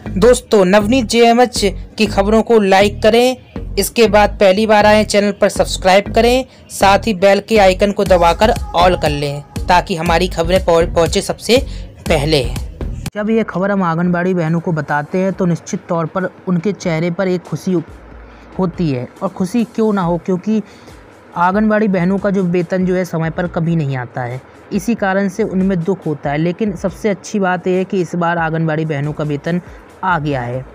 दोस्तों, नवनीत जेएमएच की खबरों को लाइक करें, इसके बाद पहली बार आए चैनल पर सब्सक्राइब करें, साथ ही बेल के आइकन को दबाकर ऑल कर लें ताकि हमारी खबरें पहुंचे सबसे पहले। जब ये खबर हम आंगनबाड़ी बहनों को बताते हैं तो निश्चित तौर पर उनके चेहरे पर एक खुशी होती है, और खुशी क्यों ना हो, क्योंकि आंगनबाड़ी बहनों का जो वेतन जो है समय पर कभी नहीं आता है, इसी कारण से उनमें दुख होता है। लेकिन सबसे अच्छी बात यह है कि इस बार आंगनबाड़ी बहनों का वेतन आ गया है,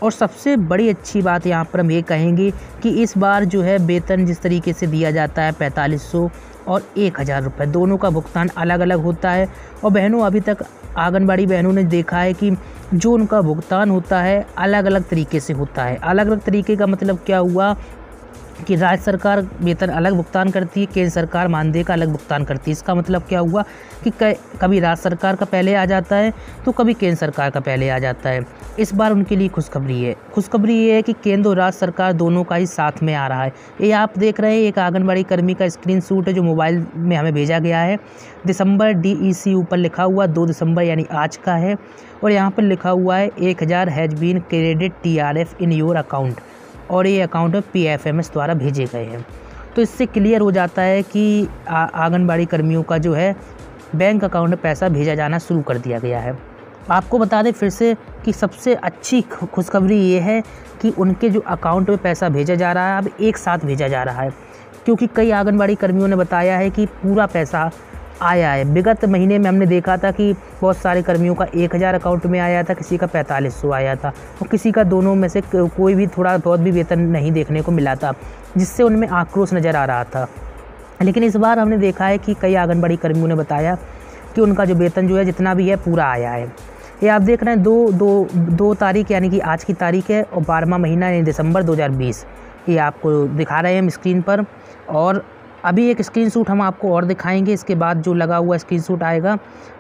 और सबसे बड़ी अच्छी बात यहाँ पर हम ये कहेंगे कि इस बार जो है वेतन जिस तरीके से दिया जाता है 4500 और 1000 रुपये, दोनों का भुगतान अलग अलग होता है। और बहनों, अभी तक आंगनबाड़ी बहनों ने देखा है कि जो उनका भुगतान होता है अलग अलग तरीके से होता है। अलग अलग तरीके का मतलब क्या हुआ कि राज्य सरकार वेतन अलग भुगतान करती है, केंद्र सरकार मानदेय का अलग भुगतान करती है। इसका मतलब क्या हुआ कि कभी राज्य सरकार का पहले आ जाता है तो कभी केंद्र सरकार का पहले आ जाता है। इस बार उनके लिए खुशखबरी है। खुशखबरी ये है कि केंद्र और राज्य सरकार दोनों का ही साथ में आ रहा है। ये आप देख रहे हैं, एक आंगनबाड़ी कर्मी का स्क्रीनशॉट है जो मोबाइल में हमें भेजा गया है। दिसंबर DEC ऊपर लिखा हुआ 2 दिसंबर यानी आज का है, और यहाँ पर लिखा हुआ है 1000 has been credit TRF in your account, और ये अकाउंट PFMS द्वारा भेजे गए हैं। तो इससे क्लियर हो जाता है कि आंगनबाड़ी कर्मियों का जो है बैंक अकाउंट में पैसा भेजा जाना शुरू कर दिया गया है। आपको बता दें फिर से कि सबसे अच्छी खुशखबरी ये है कि उनके जो अकाउंट में पैसा भेजा जा रहा है अब एक साथ भेजा जा रहा है, क्योंकि कई आंगनबाड़ी कर्मियों ने बताया है कि पूरा पैसा आया है। विगत महीने में हमने देखा था कि बहुत सारे कर्मियों का 1000 अकाउंट में आया था, किसी का 4500 आया था, और किसी का दोनों में से कोई भी थोड़ा बहुत भी वेतन नहीं देखने को मिला था, जिससे उनमें आक्रोश नज़र आ रहा था। लेकिन इस बार हमने देखा है कि कई आंगनबाड़ी कर्मियों ने बताया कि उनका जो वेतन जो है जितना भी है पूरा आया है। ये आप देख रहे हैं 2 तारीख यानी कि आज की तारीख है, और 12वां महीना यानी दिसंबर 2020 ये आपको दिखा रहे हैं हम स्क्रीन पर। और अभी एक स्क्रीनशॉट हम आपको और दिखाएंगे, इसके बाद जो लगा हुआ स्क्रीनशॉट आएगा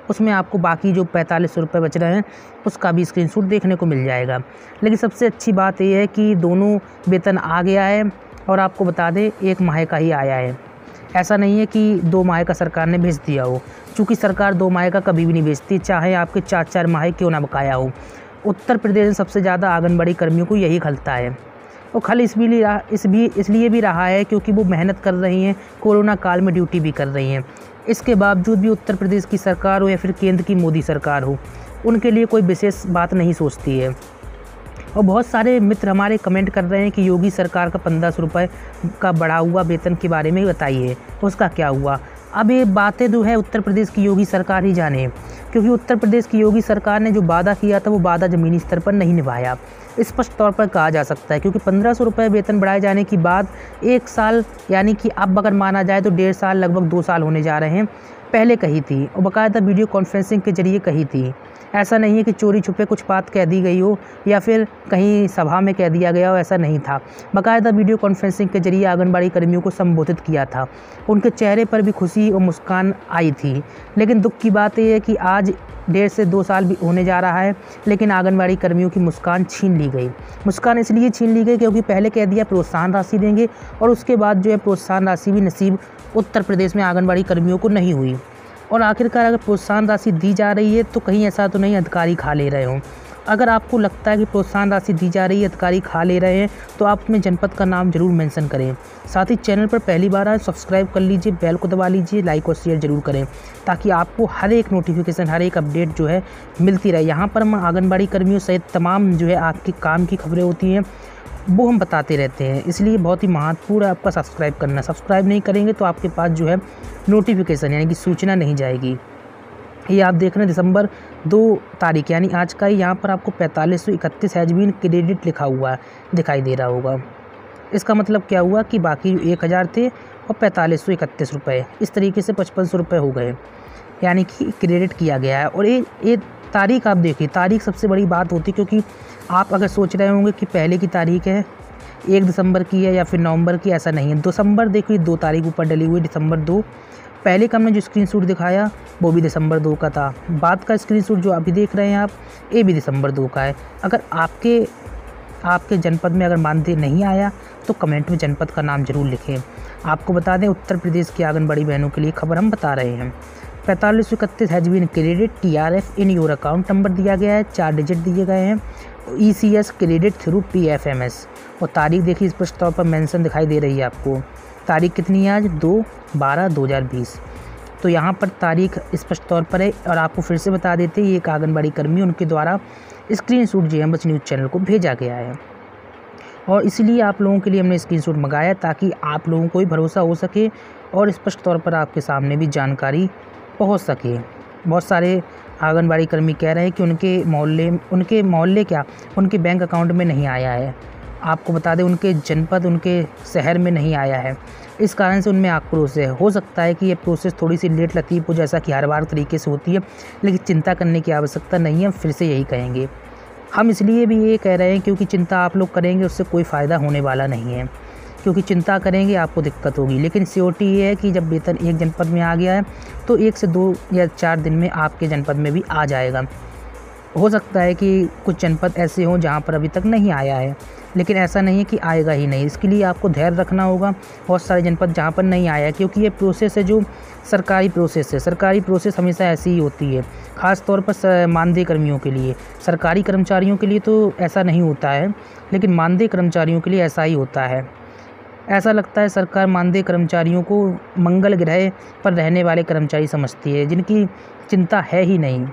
उसमें आपको बाकी जो 4500 रुपये बच रहे हैं उसका भी स्क्रीनशॉट देखने को मिल जाएगा। लेकिन सबसे अच्छी बात यह है कि दोनों वेतन आ गया है, और आपको बता दें 1 माह का ही आया है। ऐसा नहीं है कि 2 माह का सरकार ने भेज दिया हो, चूँकि सरकार 2 माह का कभी भी नहीं भेजती, चाहे आपके 4-4 माह क्यों ना बकाया हो। उत्तर प्रदेश में सबसे ज़्यादा आंगनबाड़ी कर्मियों को यही खलता है, और खल इसलिए भी रहा है क्योंकि वो मेहनत कर रही हैं, कोरोना काल में ड्यूटी भी कर रही हैं। इसके बावजूद भी उत्तर प्रदेश की सरकार हो या फिर केंद्र की मोदी सरकार हो, उनके लिए कोई विशेष बात नहीं सोचती है। और बहुत सारे मित्र हमारे कमेंट कर रहे हैं कि योगी सरकार का 1500 रुपये का बढ़ा हुआ वेतन के बारे में बताइए, उसका क्या हुआ। अब ये बातें जो है उत्तर प्रदेश की योगी सरकार ही जाने, क्योंकि उत्तर प्रदेश की योगी सरकार ने जो वादा किया था वो वादा ज़मीनी स्तर पर नहीं निभाया, स्पष्ट तौर पर कहा जा सकता है। क्योंकि 1500 रुपये वेतन बढ़ाए जाने की बात 1 साल यानी कि अब अगर माना जाए तो 1.5 साल लगभग 2 साल होने जा रहे हैं पहले कही थी, और बाकायदा वीडियो कॉन्फ्रेंसिंग के जरिए कही थी। ऐसा नहीं है कि चोरी छुपे कुछ बात कह दी गई हो या फिर कहीं सभा में कह दिया गया हो, ऐसा नहीं था। बाकायदा वीडियो कॉन्फ्रेंसिंग के जरिए आंगनबाड़ी कर्मियों को संबोधित किया था, उनके चेहरे पर भी खुशी और मुस्कान आई थी। लेकिन दुख की बात यह है कि आज 1.5 से 2 साल भी होने जा रहा है, लेकिन आंगनबाड़ी कर्मियों की मुस्कान छीन ली गई। मुस्कान इसलिए छीन ली गई क्योंकि पहले कह दिया प्रोत्साहन राशि देंगे, और उसके बाद जो है प्रोत्साहन राशि भी नसीब उत्तर प्रदेश में आंगनबाड़ी कर्मियों को नहीं हुई। और आखिरकार अगर प्रोत्साहन राशि दी जा रही है तो कहीं ऐसा तो नहीं अधिकारी खा ले रहे हों। अगर आपको लगता है कि प्रोत्साहन राशि दी जा रही है, अधिकारी खा ले रहे हैं, तो आप अपने जनपद का नाम जरूर मेंशन करें। साथ ही चैनल पर पहली बार आए सब्सक्राइब कर लीजिए, बेल को दबा लीजिए, लाइक और शेयर जरूर करें, ताकि आपको हर एक नोटिफिकेशन, हर एक अपडेट जो है मिलती रहे। यहाँ पर हम आंगनबाड़ी कर्मियों सहित तमाम जो है आपके काम की खबरें होती हैं वो हम बताते रहते हैं, इसलिए बहुत ही महत्वपूर्ण है आपका सब्सक्राइब करना। सब्सक्राइब नहीं करेंगे तो आपके पास जो है नोटिफिकेशन यानी कि सूचना नहीं जाएगी। ये आप देख रहे हैं दिसंबर 2 तारीख यानी आज का ही, यहाँ पर आपको 4531 हैज़ बीन क्रेडिट लिखा हुआ दिखाई दे रहा होगा। इसका मतलब क्या हुआ कि बाकी 1000 थे और 4531 रुपये, इस तरीके से 5500 रुपये हो गए, यानी कि क्रेडिट किया गया है। और ये तारीख आप देखिए, तारीख सबसे बड़ी बात होती है, क्योंकि आप अगर सोच रहे होंगे कि पहले की तारीख है 1 दिसंबर की है या फिर नवंबर की, ऐसा नहीं है। दिसंबर देखिए 2 तारीख ऊपर डली हुई, दिसंबर 2। पहले का हमने जो स्क्रीनशॉट दिखाया वो भी दिसंबर 2 का था। बाद का स्क्रीनशॉट जो अभी देख रहे हैं आप, ये भी दिसंबर 2 का है। अगर आपके जनपद में अगर मानदेय नहीं आया तो कमेंट में जनपद का नाम जरूर लिखें। आपको बता दें उत्तर प्रदेश की आंगनबाड़ी बहनों के लिए खबर हम बता रहे हैं। 4531 has been credit TRF in your account number दिया गया है, 4 डिजिट दिए गए हैं। ECS क्रेडिट थ्रू PFMS और तारीख देखिए स्पष्ट तौर पर मेंशन दिखाई दे रही है आपको। तारीख कितनी है आज? 2/12/2020। तो यहाँ पर तारीख स्पष्ट तौर पर है। और आपको फिर से बता देते हैं, ये एक आंगनबाड़ी कर्मी उनके द्वारा स्क्रीनशॉट JMH न्यूज़ चैनल को भेजा गया है और इसलिए आप लोगों के लिए हमने स्क्रीनशॉट मंगाया ताकि आप लोगों को भी भरोसा हो सके और स्पष्ट तौर पर आपके सामने भी जानकारी पहुंच सके। बहुत सारे आंगनबाड़ी कर्मी कह रहे हैं कि उनके मोहल्ले क्या उनके बैंक अकाउंट में नहीं आया है। आपको बता दें उनके जनपद, उनके शहर में नहीं आया है। इस कारण से उनमें आक्रोश है। हो सकता है कि ये प्रोसेस थोड़ी सी लेट लतीफ़ हो, जैसा कि हर बार तरीके से होती है, लेकिन चिंता करने की आवश्यकता नहीं है। फिर से यही कहेंगे हम, इसलिए भी ये कह रहे हैं क्योंकि चिंता आप लोग करेंगे उससे कोई फ़ायदा होने वाला नहीं है, क्योंकि चिंता करेंगे आपको दिक्कत होगी। लेकिन सियोरिटी ये है कि जब वेतन एक जनपद में आ गया है तो 1 से 2 या 4 दिन में आपके जनपद में भी आ जाएगा। हो सकता है कि कुछ जनपद ऐसे हों जहाँ पर अभी तक नहीं आया है, लेकिन ऐसा नहीं है कि आएगा ही नहीं। इसके लिए आपको धैर्य रखना होगा। बहुत सारे जनपद जहाँ पर नहीं आया है, क्योंकि ये प्रोसेस है जो सरकारी प्रोसेस है। सरकारी प्रोसेस हमेशा ऐसी ही होती है, ख़ास तौर पर मानदेय कर्मियों के लिए। सरकारी कर्मचारियों के लिए तो ऐसा नहीं होता है, लेकिन मानदेय कर्मचारियों के लिए ऐसा ही होता है। ऐसा लगता है सरकार मानदेय कर्मचारियों को मंगल ग्रह पर रहने वाले कर्मचारी समझती है, जिनकी चिंता है ही नहीं।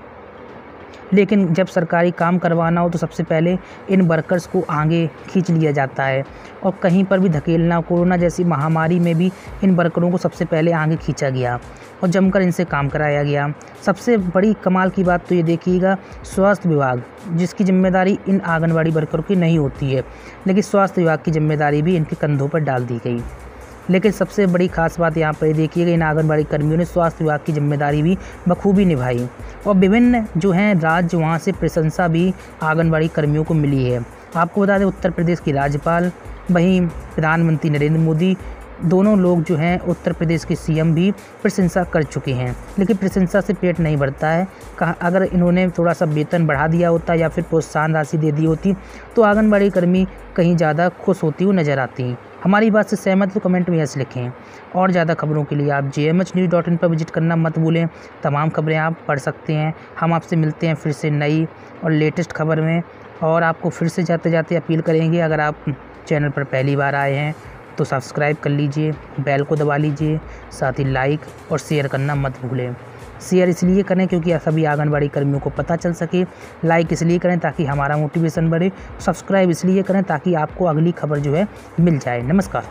लेकिन जब सरकारी काम करवाना हो तो सबसे पहले इन वर्कर्स को आगे खींच लिया जाता है और कहीं पर भी धकेलना। कोरोना जैसी महामारी में भी इन वर्करों को सबसे पहले आगे खींचा गया और जमकर इनसे काम कराया गया। सबसे बड़ी कमाल की बात तो ये देखिएगा, स्वास्थ्य विभाग जिसकी जिम्मेदारी इन आंगनबाड़ी वर्करों की नहीं होती है, लेकिन स्वास्थ्य विभाग की जिम्मेदारी भी इनके कंधों पर डाल दी गई। लेकिन सबसे बड़ी खास बात यहाँ पर देखिएगा, इन आंगनबाड़ी कर्मियों ने स्वास्थ्य विभाग की जिम्मेदारी भी बखूबी निभाई और विभिन्न जो हैं राज्य, वहाँ से प्रशंसा भी आंगनबाड़ी कर्मियों को मिली है। आपको बता दें उत्तर प्रदेश की राज्यपाल, वहीं प्रधानमंत्री नरेंद्र मोदी, दोनों लोग जो हैं उत्तर प्रदेश के CM भी प्रशंसा कर चुके हैं। लेकिन प्रशंसा से पेट नहीं भरता है। अगर इन्होंने थोड़ा सा वेतन बढ़ा दिया होता या फिर प्रोत्साहन राशि दे दी होती तो आंगनबाड़ी कर्मी कहीं ज़्यादा खुश होती हुई नज़र आती। हमारी बात से सहमत तो कमेंट में यस लिखें। और ज़्यादा खबरों के लिए आप jmhnews.in पर विजिट करना मत भूलें। तमाम खबरें आप पढ़ सकते हैं। हम आपसे मिलते हैं फिर से नई और लेटेस्ट खबर में। और आपको फिर से जाते जाते अपील करेंगे, अगर आप चैनल पर पहली बार आए हैं तो सब्सक्राइब कर लीजिए, बेल को दबा लीजिए, साथ ही लाइक और शेयर करना मत भूलें। शेयर इसलिए करें क्योंकि सभी आंगनबाड़ी कर्मियों को पता चल सके। लाइक इसलिए करें ताकि हमारा मोटिवेशन बढ़े। सब्सक्राइब इसलिए करें ताकि आपको अगली खबर जो है मिल जाए। नमस्कार।